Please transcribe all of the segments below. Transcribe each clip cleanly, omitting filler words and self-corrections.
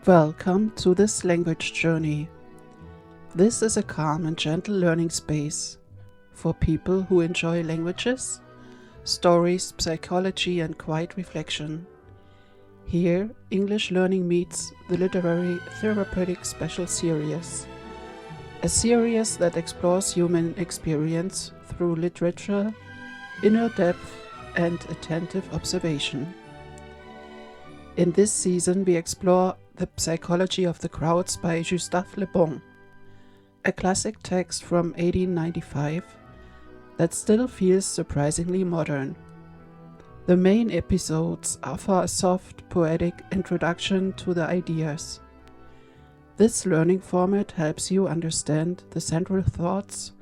Welcome to this language journey. This is a calm and gentle learning space for people who enjoy languages, stories, psychology, and quiet reflection. Here, English learning meets the literary therapeutic special series, a series that explores human experience through literature, inner depth, and attentive observation. In this season, we explore The Psychology of the Crowds by Gustave Le Bon, a classic text from 1895 that still feels surprisingly modern. The main episodes offer a soft, poetic introduction to the ideas. This learning format helps you understand the central thoughts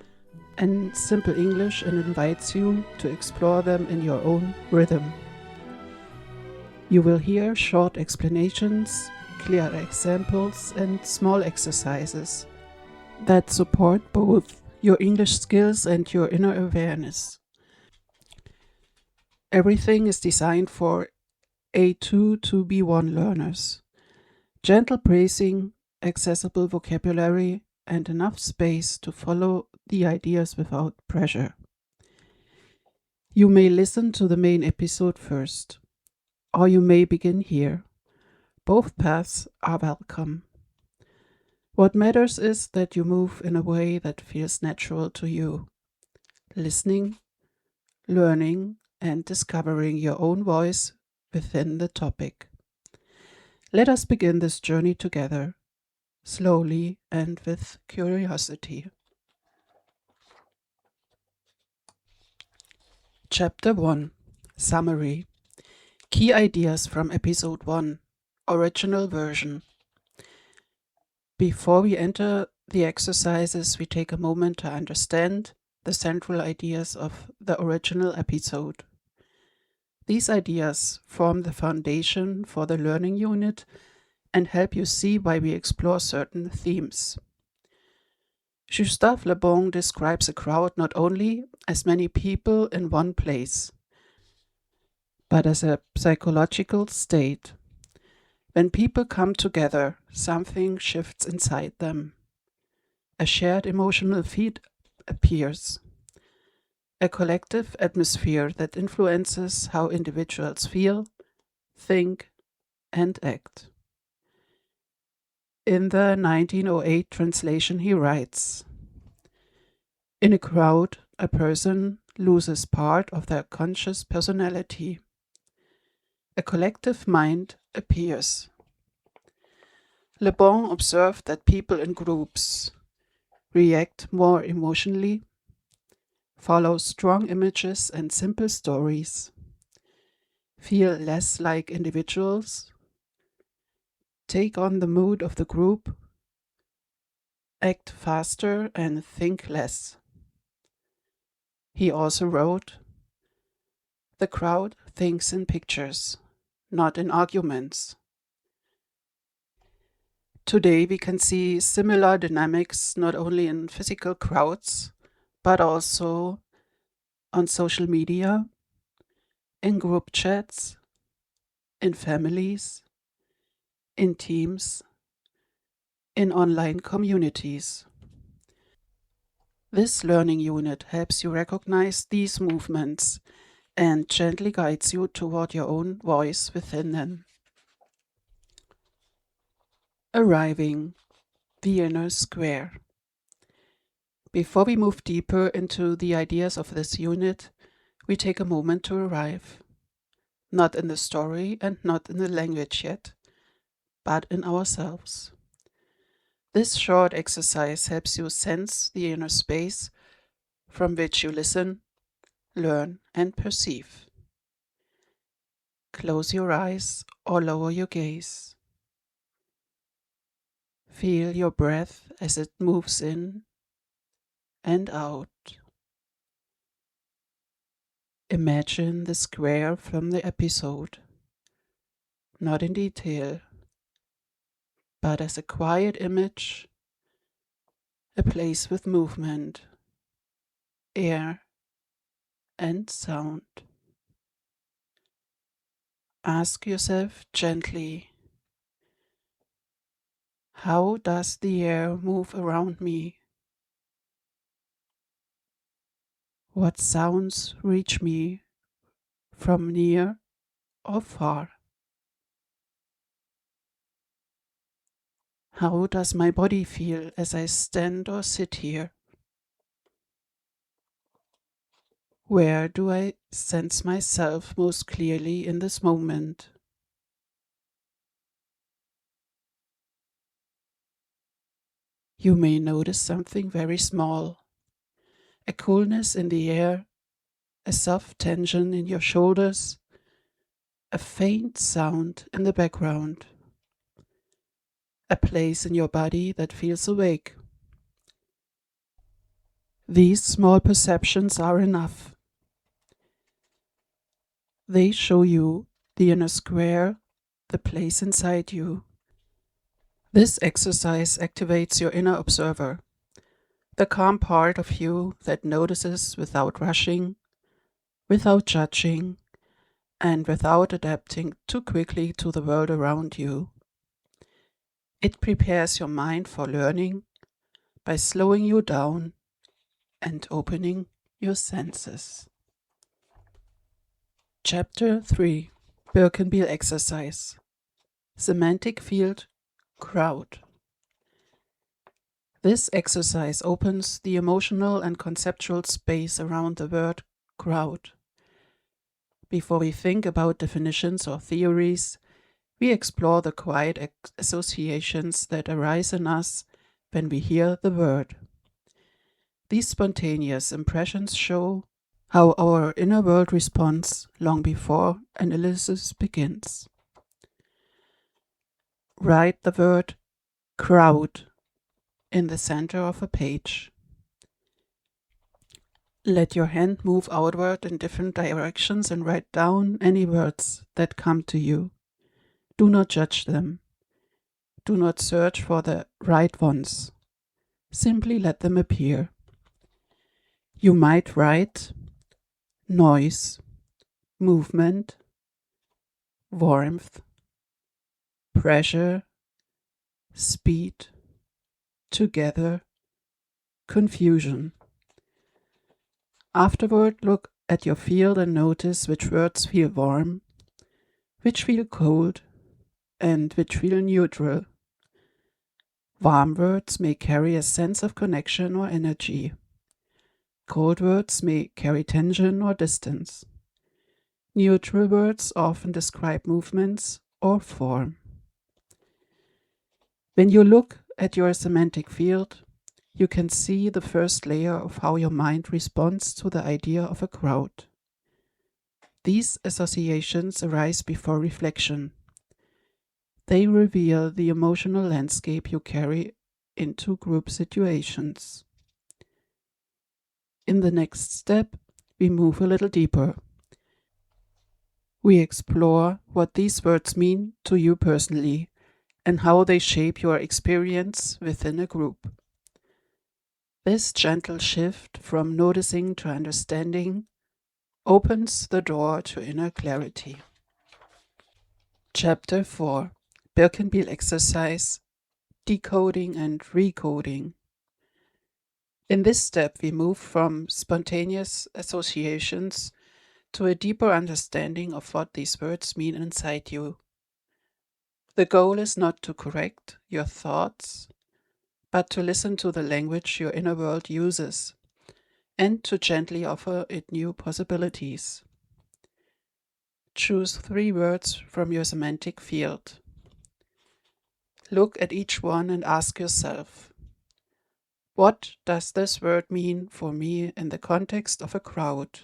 in simple English and invites you to explore them in your own rhythm. You will hear short explanations, clear examples, and small exercises that support both your English skills and your inner awareness. Everything is designed for A2 to B1 learners. Gentle phrasing, accessible vocabulary, and enough space to follow the ideas without pressure. You may listen to the main episode first, or you may begin here. Both paths are welcome. What matters is that you move in a way that feels natural to you, listening, learning, and discovering your own voice within the topic. Let us begin this journey together, slowly and with curiosity. Chapter 1. Summary. Key ideas from Episode 1. Original version. Before we enter the exercises, we take a moment to understand the central ideas of the original episode. These ideas form the foundation for the learning unit and help you see why we explore certain themes. Gustave Le Bon describes a crowd not only as many people in one place, but as a psychological state. When people come together, something shifts inside them. A shared emotional feed appears. A collective atmosphere that influences how individuals feel, think, and act. In the 1908 translation, he writes, "In a crowd, a person loses part of their conscious personality. A collective mind appears." Le Bon observed that people in groups react more emotionally, follow strong images and simple stories, feel less like individuals, take on the mood of the group, act faster, and think less. He also wrote, "The crowd thinks in pictures, not in arguments." Today we can see similar dynamics not only in physical crowds, but also on social media, in group chats, in families, in teams, in online communities. This learning unit helps you recognize these movements and gently guides you toward your own voice within them. Arriving, Vienna Square. Before we move deeper into the ideas of this unit, we take a moment to arrive, not in the story and not in the language yet, but in ourselves. This short exercise helps you sense the inner space from which you listen, learn, and perceive. Close your eyes or lower your gaze. Feel your breath as it moves in and out. Imagine the square from the episode, not in detail, but as a quiet image, a place with movement, air, and sound. Ask yourself gently, How does the air move around me? What sounds reach me from near or far? How does my body feel as I stand or sit here? Where do I sense myself most clearly in this moment? You may notice something very small, a coolness in the air, a soft tension in your shoulders, a faint sound in the background, a place in your body that feels awake. These small perceptions are enough. They show you the inner square, the place inside you. This exercise activates your inner observer, the calm part of you that notices without rushing, without judging, and without adapting too quickly to the world around you. It prepares your mind for learning by slowing you down and opening your senses. Chapter 3: Birkenbihl Exercise. Semantic Field Crowd. This exercise opens the emotional and conceptual space around the word crowd. Before we think about definitions or theories, we explore the quiet associations that arise in us when we hear the word. These spontaneous impressions show how our inner world responds long before analysis begins. Write the word crowd in the center of a page. Let your hand move outward in different directions and write down any words that come to you. Do not judge them. Do not search for the right ones. Simply let them appear. You might write noise, movement, warmth, pressure, speed, together, confusion. Afterward, look at your field and notice which words feel warm, which feel cold, and which feel neutral. Warm words may carry a sense of connection or energy. Cold words may carry tension or distance. Neutral words often describe movements or form. When you look at your semantic field, you can see the first layer of how your mind responds to the idea of a crowd. These associations arise before reflection. They reveal the emotional landscape you carry into group situations. In the next step, we move a little deeper. We explore what these words mean to you personally and how they shape your experience within a group. This gentle shift from noticing to understanding opens the door to inner clarity. Chapter 4: Birkenbihl Exercise, Decoding and Recoding. In this step, we move from spontaneous associations to a deeper understanding of what these words mean inside you. The goal is not to correct your thoughts, but to listen to the language your inner world uses and to gently offer it new possibilities. Choose 3 words from your semantic field. Look at each one and ask yourself, what does this word mean for me in the context of a crowd?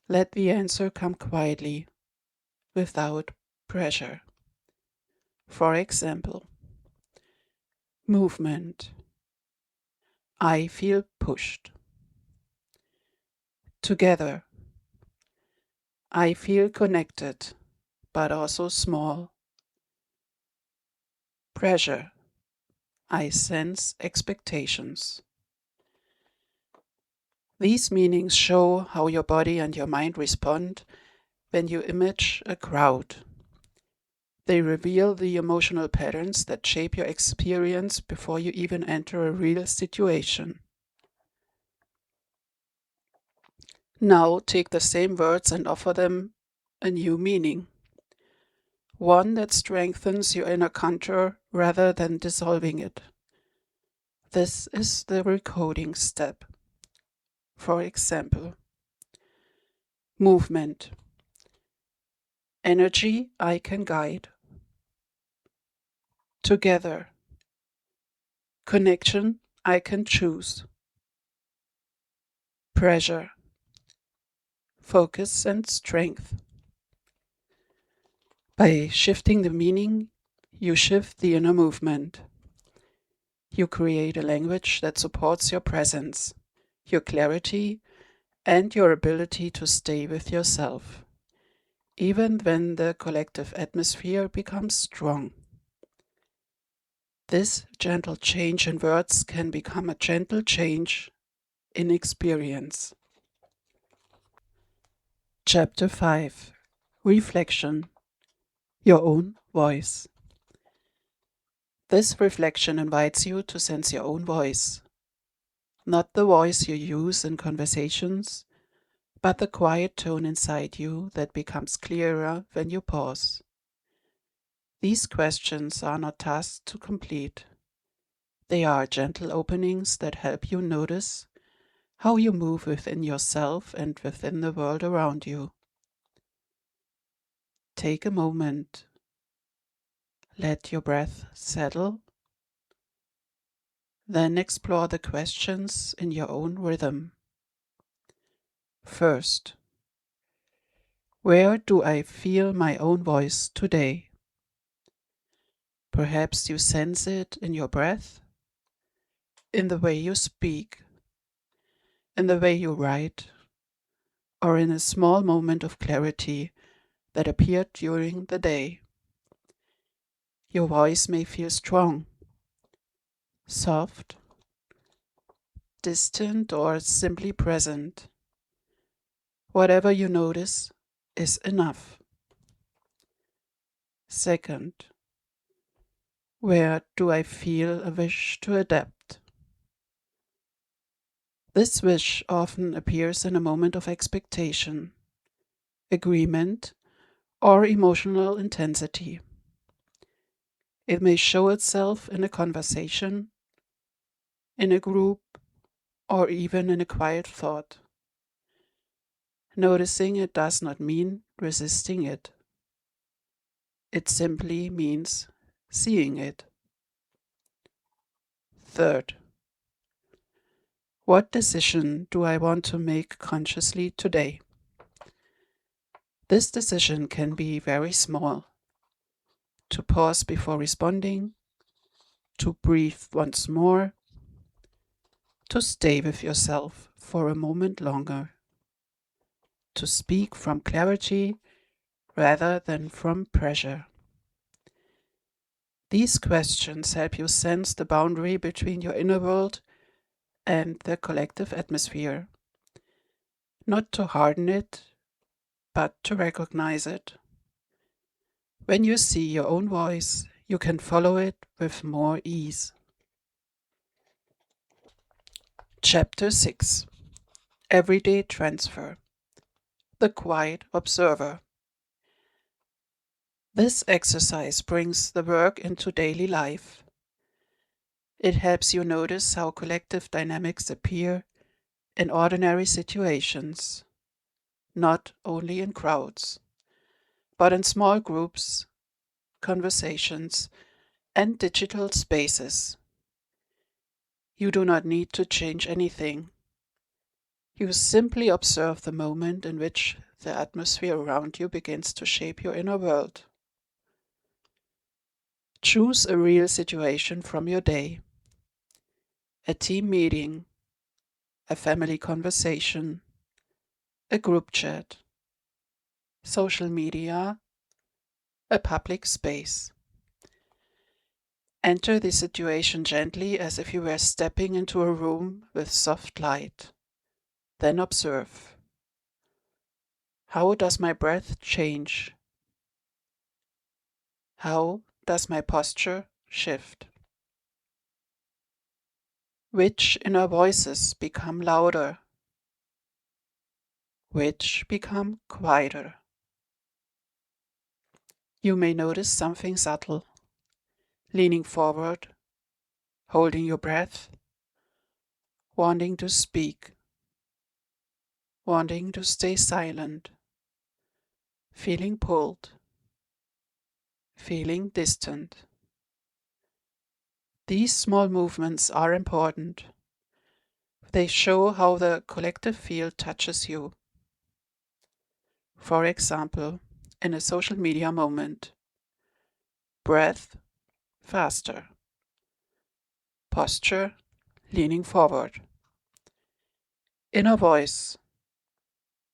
Let the answer come quietly, without pressure. For example, movement. I feel pushed. Together. I feel connected, but also small. Pressure. I sense expectations. These meanings show how your body and your mind respond when you image a crowd. They reveal the emotional patterns that shape your experience before you even enter a real situation. Now take the same words and offer them a new meaning. One that strengthens your inner contour rather than dissolving it. This is the recoding step. For example, movement. Energy I can guide. Together. Connection I can choose. Pressure. Focus and strength. By shifting the meaning, you shift the inner movement. You create a language that supports your presence, your clarity, and your ability to stay with yourself, even when the collective atmosphere becomes strong. This gentle change in words can become a gentle change in experience. Chapter 5. Reflection. Your own voice. This reflection invites you to sense your own voice, not the voice you use in conversations, but the quiet tone inside you that becomes clearer when you pause. These questions are not tasks to complete. They are gentle openings that help you notice how you move within yourself and within the world around you. Take a moment. Let your breath settle. Then explore the questions in your own rhythm. First, where do I feel my own voice today? Perhaps you sense it in your breath, in the way you speak, in the way you write, or in a small moment of clarity that appeared during the day. Your voice may feel strong, soft, distant, or simply present. Whatever you notice is enough. Second, where do I feel a wish to adapt? This wish often appears in a moment of expectation, agreement, or emotional intensity. It may show itself in a conversation, in a group, or even in a quiet thought. Noticing it does not mean resisting it. It simply means seeing it. Third, what decision do I want to make consciously today? This decision can be very small. To pause before responding, to breathe once more, to stay with yourself for a moment longer, to speak from clarity rather than from pressure. These questions help you sense the boundary between your inner world and the collective atmosphere. Not to harden it, but to recognize it. When you see your own voice, you can follow it with more ease. Chapter 6. Everyday Transfer. The Quiet Observer. This exercise brings the work into daily life. It helps you notice how collective dynamics appear in ordinary situations, not only in crowds, but in small groups, conversations, and digital spaces. You do not need to change anything. You simply observe the moment in which the atmosphere around you begins to shape your inner world. Choose a real situation from your day. A team meeting, a family conversation, a group chat, social media, a public space. Enter the situation gently as if you were stepping into a room with soft light. Then observe. How does my breath change? How does my posture shift? Which inner voices become louder? Which become quieter? You may notice something subtle, leaning forward, holding your breath, wanting to speak, wanting to stay silent, feeling pulled, feeling distant. These small movements are important. They show how the collective field touches you. For example, in a social media moment, breath faster, posture leaning forward, inner voice,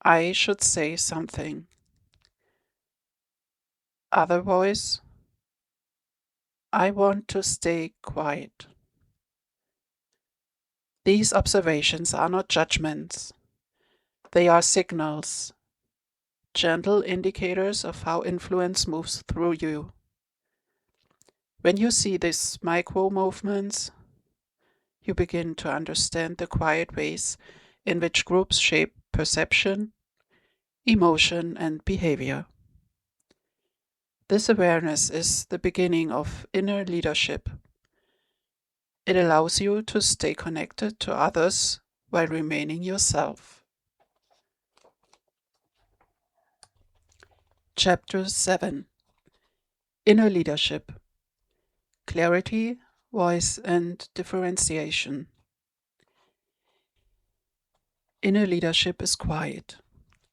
I should say something, other voice, I want to stay quiet. These observations are not judgments. They are signals, gentle indicators of how influence moves through you. When you see these micro movements, you begin to understand the quiet ways in which groups shape perception, emotion, and behavior. This awareness is the beginning of inner leadership. It allows you to stay connected to others while remaining yourself. Chapter 7: Inner Leadership. Clarity, Voice, and Differentiation. Inner leadership is quiet.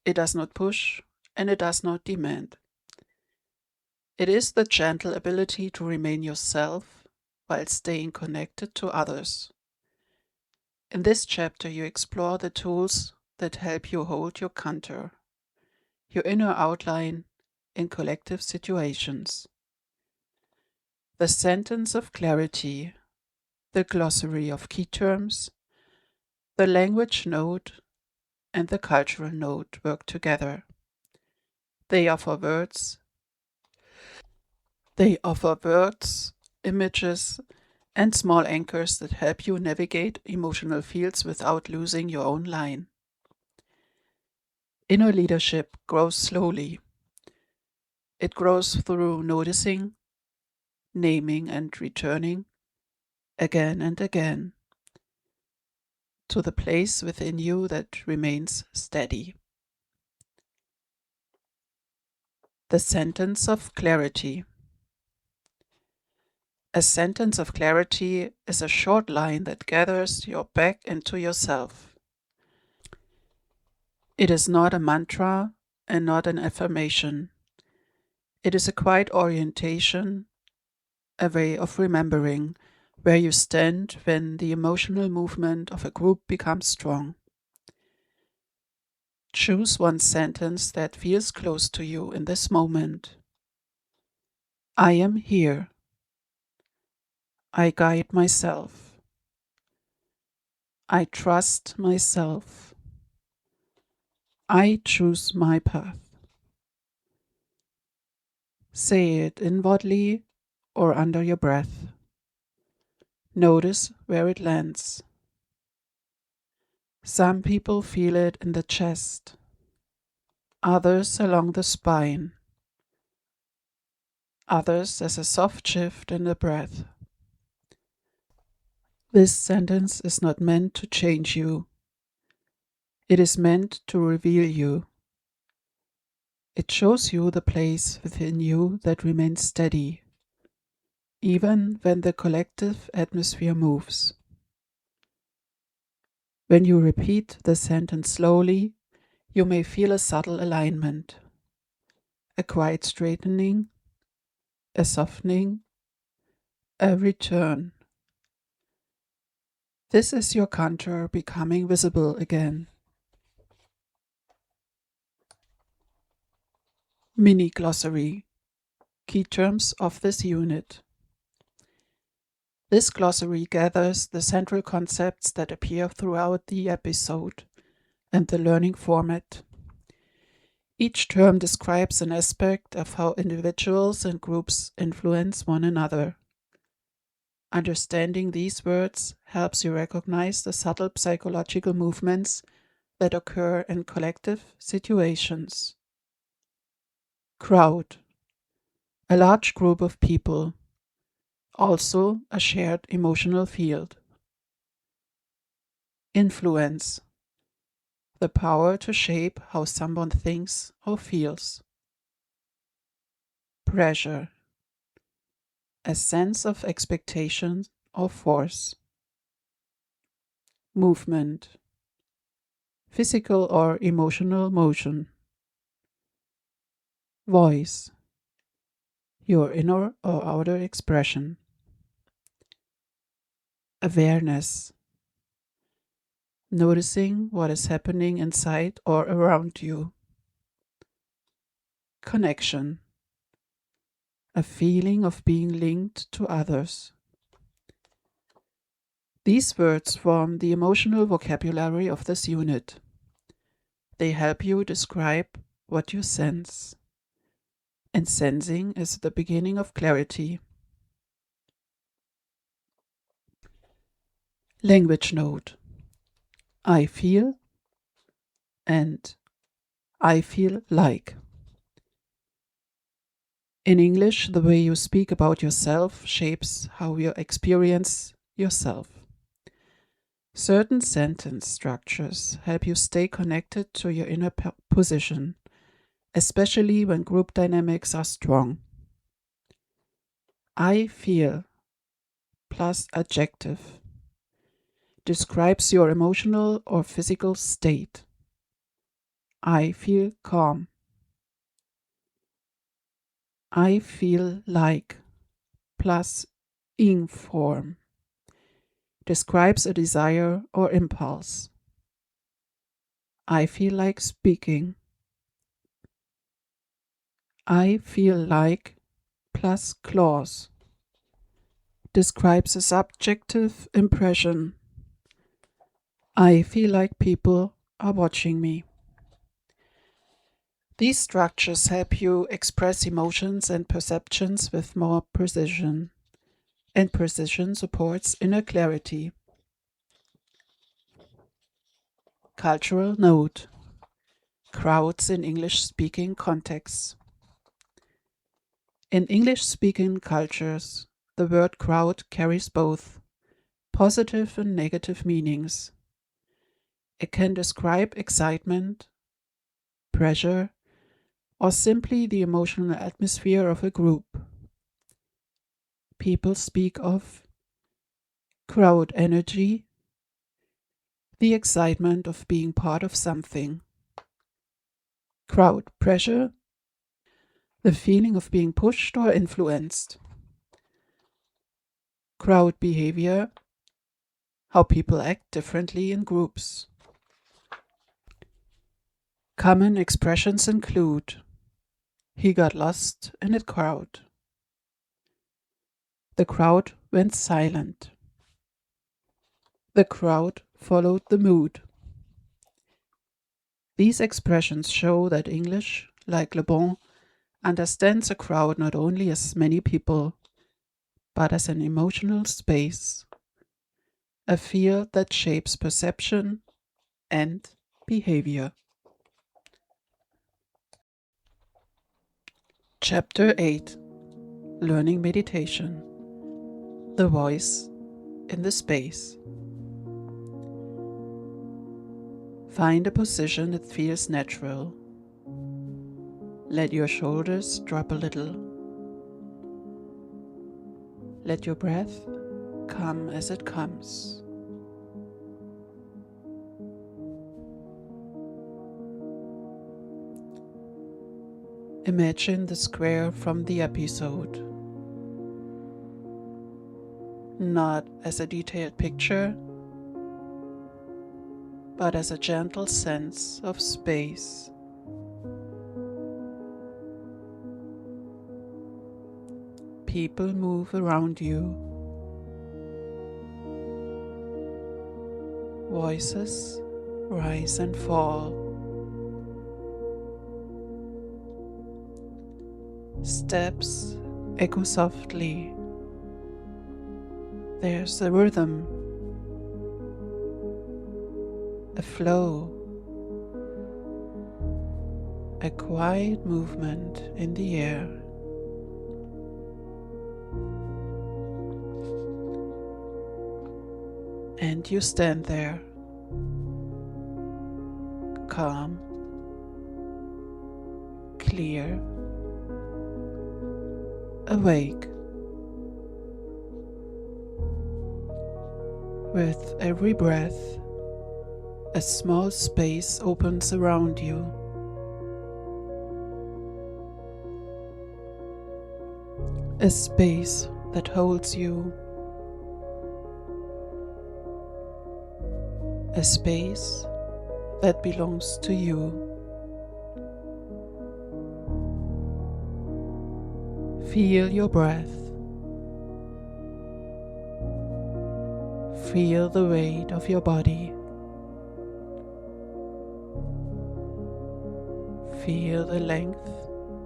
It does not push, and it does not demand. It is the gentle ability to remain yourself while staying connected to others. In this chapter, you explore the tools that help you hold your canter, your inner outline in collective situations. The sentence of clarity, the glossary of key terms, the language node, and the cultural node work together. They offer words, images, and small anchors that help you navigate emotional fields without losing your own line. Inner leadership grows slowly. It grows through noticing, naming, and returning again and again to the place within you that remains steady. The sentence of clarity. A sentence of clarity is a short line that gathers you back into yourself. It is not a mantra and not an affirmation. It is a quiet orientation, a way of remembering where you stand when the emotional movement of a group becomes strong. Choose one sentence that feels close to you in this moment. I am here. I guide myself. I trust myself. I choose my path. Say it inwardly or under your breath. Notice where it lands. Some people feel it in the chest, others along the spine, others as a soft shift in the breath. This sentence is not meant to change you. It is meant to reveal you. It shows you the place within you that remains steady, even when the collective atmosphere moves. When you repeat the sentence slowly, you may feel a subtle alignment, a quiet straightening, a softening, a return. This is your canter becoming visible again. Mini glossary. Key terms of this unit. This glossary gathers the central concepts that appear throughout the episode and the learning format. Each term describes an aspect of how individuals and groups influence one another. Understanding these words helps you recognize the subtle psychological movements that occur in collective situations. Crowd, a large group of people, also a shared emotional field. Influence, the power to shape how someone thinks or feels. Pressure, a sense of expectation or force. Movement, physical or emotional motion. Voice, your inner or outer expression. Awareness, noticing what is happening inside or around you. Connection, a feeling of being linked to others. These words form the emotional vocabulary of this unit. They help you describe what you sense. And sensing is the beginning of clarity. Language note. I feel and I feel like. In English, the way you speak about yourself shapes how you experience yourself. Certain sentence structures help you stay connected to your inner position, especially when group dynamics are strong. I feel plus adjective describes your emotional or physical state. I feel calm. I feel like plus ing form describes a desire or impulse. I feel like speaking. I feel like plus clause describes a subjective impression. I feel like people are watching me. These structures help you express emotions and perceptions with more precision, and precision supports inner clarity. Cultural note. Crowds in English-speaking contexts. In English-speaking cultures, the word crowd carries both positive and negative meanings. It can describe excitement, pressure, or simply the emotional atmosphere of a group. People speak of crowd energy, the excitement of being part of something. Crowd pressure, the feeling of being pushed or influenced. Crowd behavior, how people act differently in groups. Common expressions include: he got lost in a crowd. The crowd went silent. The crowd followed the mood. These expressions show that English, like Le Bon, understands a crowd not only as many people, but as an emotional space, a field that shapes perception and behavior. Chapter 8: Learning Meditation. The voice in the space. Find a position that feels natural. Let your shoulders drop a little. Let your breath come as it comes. Imagine the square from the episode, not as a detailed picture, but as a gentle sense of space. People move around you. Voices rise and fall. Steps echo softly. There's a rhythm, a flow, a quiet movement in the air. And you stand there, calm, clear, awake. With every breath, a small space opens around you. A space that holds you. A space that belongs to you. Feel your breath. Feel the weight of your body. Feel the length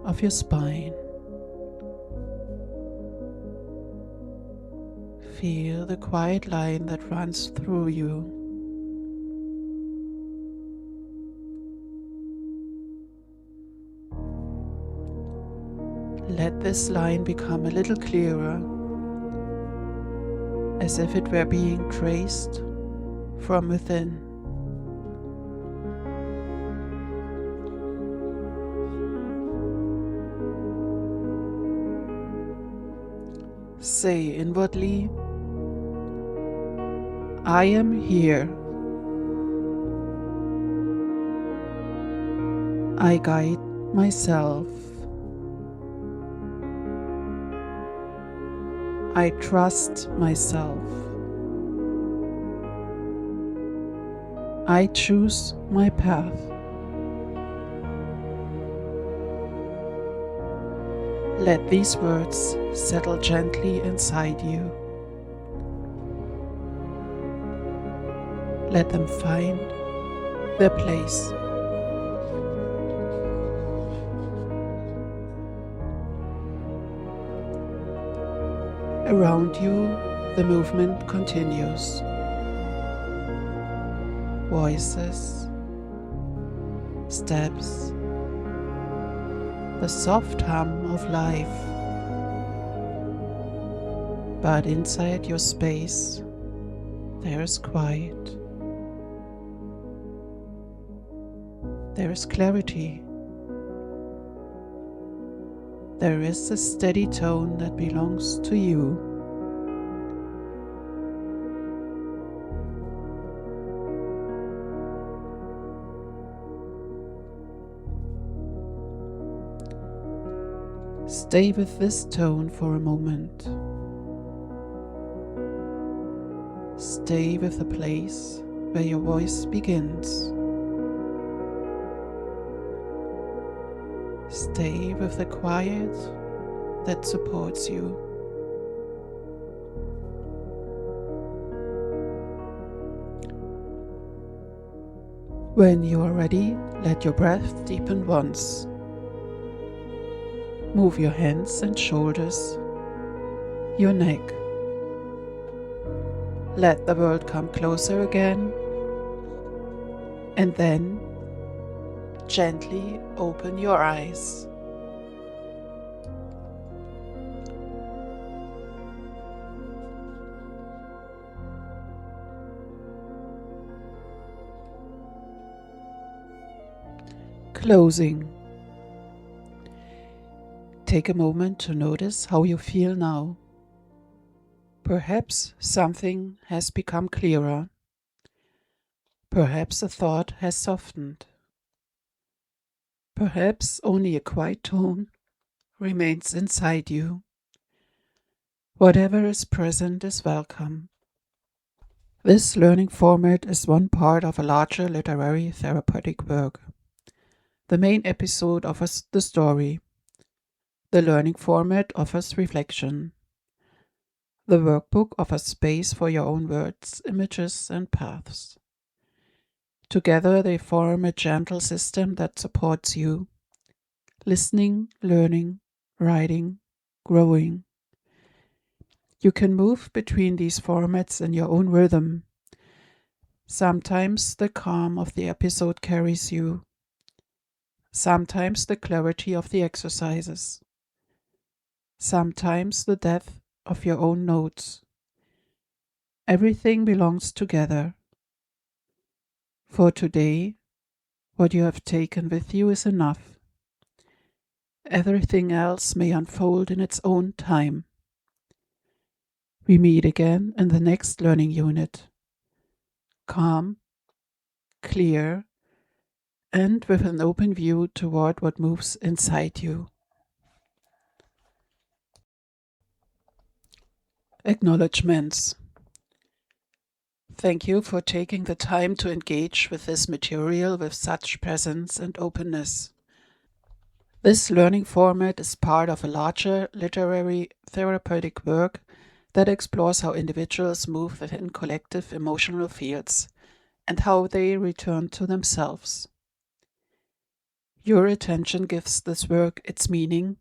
of your spine. Feel the quiet line that runs through you. Let this line become a little clearer, as if it were being traced from within. Say inwardly, I am here. I guide myself. I trust myself. I choose my path. Let these words settle gently inside you. Let them find their place. Around you, the movement continues. Voices, steps, the soft hum of life. But inside your space, there is quiet. There is clarity. There is a steady tone that belongs to you. Stay with this tone for a moment. Stay with the place where your voice begins. Stay with the quiet that supports you. When you are ready, let your breath deepen once. Move your hands and shoulders, your neck. Let the world come closer again, and then gently open your eyes. Closing. Take a moment to notice how you feel now. Perhaps something has become clearer. Perhaps a thought has softened. Perhaps only a quiet tone remains inside you. Whatever is present is welcome. This learning format is one part of a larger literary therapeutic work. The main episode offers the story. The learning format offers reflection. The workbook offers space for your own words, images, and paths. Together they form a gentle system that supports you, listening, learning, writing, growing. You can move between these formats in your own rhythm. Sometimes the calm of the episode carries you. Sometimes the clarity of the exercises. Sometimes the depth of your own notes. Everything belongs together. For today, what you have taken with you is enough. Everything else may unfold in its own time. We meet again in the next learning unit. Calm, clear, and with an open view toward what moves inside you. Acknowledgements. Thank you for taking the time to engage with this material with such presence and openness. This learning format is part of a larger literary therapeutic work that explores how individuals move within collective emotional fields and how they return to themselves. Your attention gives this work its meaning.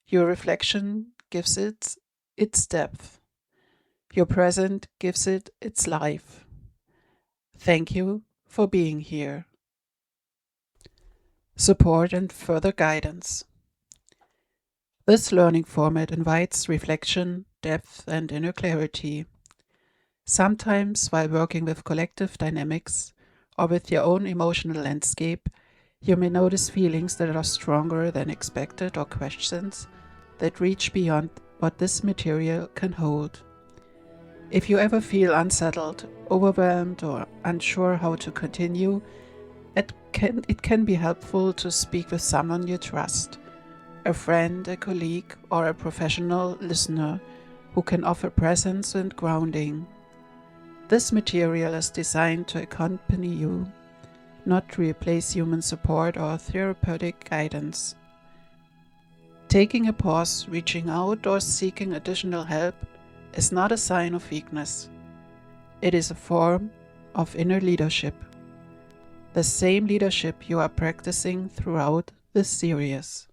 Your reflection gives it its depth. Your present gives it its life. Thank you for being here. Support and further guidance. This learning format invites reflection, depth, and inner clarity. Sometimes, while working with collective dynamics or with your own emotional landscape, you may notice feelings that are stronger than expected or questions that reach beyond what this material can hold. If you ever feel unsettled, overwhelmed, or unsure how to continue, it can be helpful to speak with someone you trust, a friend, a colleague, or a professional listener who can offer presence and grounding. This material is designed to accompany you, not to replace human support or therapeutic guidance. Taking a pause, reaching out, or seeking additional help is not a sign of weakness. It is a form of inner leadership, the same leadership you are practicing throughout this series.